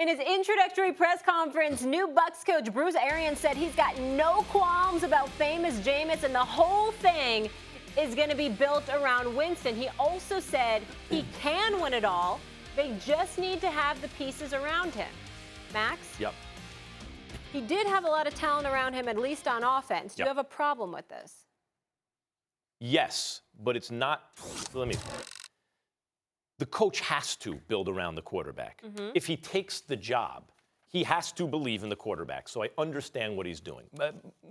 In his introductory press conference, new Bucs coach Bruce Arians said he's got no qualms about famous Jameis, and the whole thing is going to be built around Winston. He also said he can win it all. They just need to have the pieces around him. Max? Yep. He did have a lot of talent around him, at least on offense. Do you have a problem with this? Yes, but it's not. The coach has to build around the quarterback. If he takes the job, he has to believe in the quarterback. So I understand what he's doing.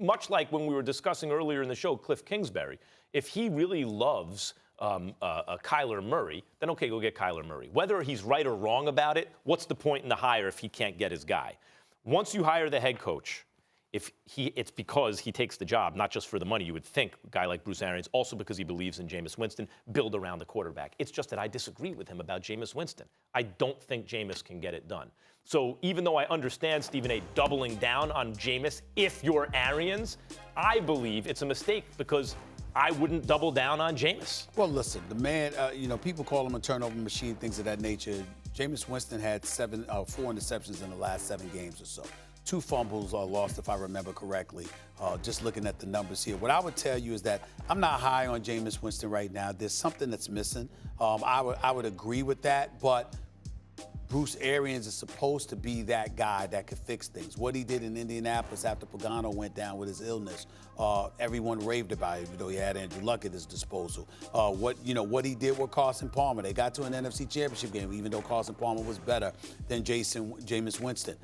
Much like when we were discussing earlier in the show, Cliff Kingsbury, if he really loves Kyler Murray, then okay, go get Kyler Murray. Whether he's right or wrong about it, what's the point in the hire if he can't get his guy? Once you hire the head coach, it's because he takes the job, not just for the money. You would think a guy like Bruce Arians, also because he believes in Jameis Winston, build around the quarterback. It's just that I disagree with him about Jameis Winston. I don't think Jameis can get it done. So even though I understand Stephen A. doubling down on Jameis, if you're Arians, I believe it's a mistake because I wouldn't double down on Jameis. Well, listen, the man, people call him a turnover machine, things of that nature. Jameis Winston had 4 interceptions in the last 7 games or so. 2 fumbles are lost, if I remember correctly, just looking at the numbers here. What I would tell you is that I'm not high on Jameis Winston right now. There's something that's missing. I would agree with that, but Bruce Arians is supposed to be that guy that could fix things. What he did in Indianapolis after Pagano went down with his illness, everyone raved about it, even though he had Andrew Luck at his disposal. What he did with Carson Palmer. They got to an NFC Championship game, even though Carson Palmer was better than Jameis Winston.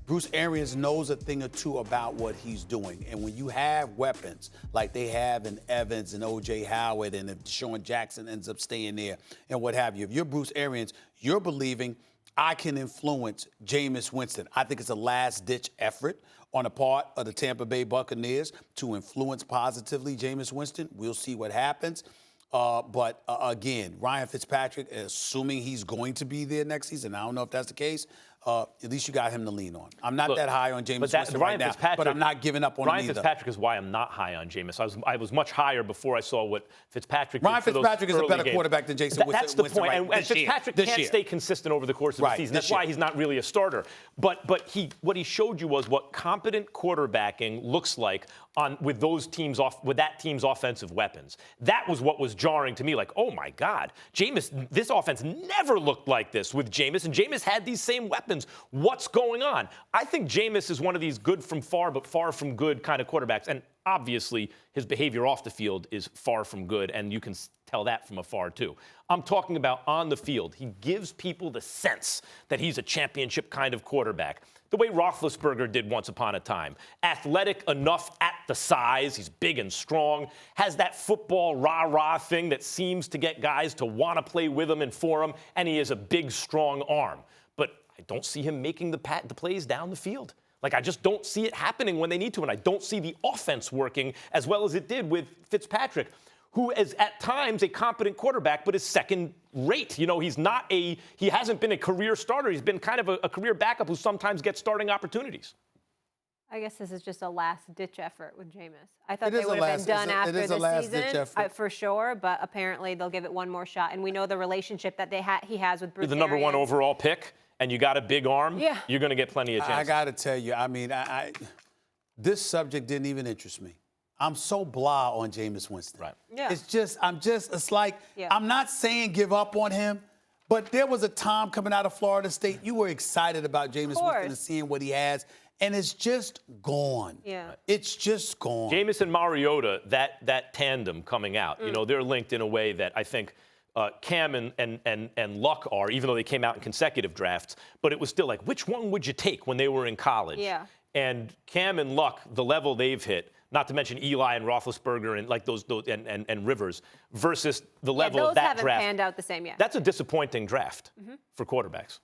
Bruce Arians knows a thing or two about what he's doing. And when you have weapons like they have in Evans and O.J. Howard, and if Deshaun Jackson ends up staying there and what have you, if you're Bruce Arians, you're believing I can influence Jameis Winston. I think it's a last-ditch effort on the part of the Tampa Bay Buccaneers to influence positively Jameis Winston. We'll see what happens. But again, Ryan Fitzpatrick, assuming he's going to be there next season, I don't know if that's the case, at least you got him to lean on. I'm not that high on Jameis Winston right now, but I'm not giving up on him either. Ryan Fitzpatrick is why I'm not high on Jameis. I was much higher before I saw what Fitzpatrick did. Ryan Fitzpatrick is a better quarterback than Jason Winston. That's the point. Right and Fitzpatrick can't stay consistent over the course of the season. That's why he's not really a starter. But what he showed you was what competent quarterbacking looks like with that team's offensive weapons. That was what was jarring to me. Like, oh my God, Jameis, this offense never looked like this with Jameis, and Jameis had these same weapons. What's going on? I think Jameis is one of these good from far but far from good kind of quarterbacks. And obviously, his behavior off the field is far from good, and you can tell that from afar, too. I'm talking about on the field. He gives people the sense that he's a championship kind of quarterback, the way Roethlisberger did once upon a time. Athletic enough at the size, he's big and strong, has that football rah-rah thing that seems to get guys to want to play with him and for him, and he has a big, strong arm. But I don't see him making the plays down the field. Like, I just don't see it happening when they need to, and I don't see the offense working as well as it did with Fitzpatrick, who is at times a competent quarterback, but is second rate. He hasn't been a career starter. He's been kind of a career backup who sometimes gets starting opportunities. I guess this is just a last-ditch effort with Jameis. I thought they would have been done after the season, for sure, but apparently they'll give it one more shot. And we know the relationship that he has with Bruce Arians. The number 1 overall pick, and you got a big arm, you're going to get plenty of chances. I got to tell you, this subject didn't even interest me. I'm so blah on Jameis Winston. Right. Yeah. It's like, I'm not saying give up on him, but there was a time coming out of Florida State, you were excited about Jameis Winston and seeing what he has, and it's just gone. Yeah. It's just gone. Jameis and Mariota, that tandem coming out, they're linked in a way that I think Cam and Luck are, even though they came out in consecutive drafts, but it was still like, which one would you take when they were in college? Yeah. And Cam and Luck, the level they've hit, not to mention Eli and Roethlisberger and like those and Rivers, versus the level of that draft. Those haven't panned out the same yet. That's a disappointing draft for quarterbacks.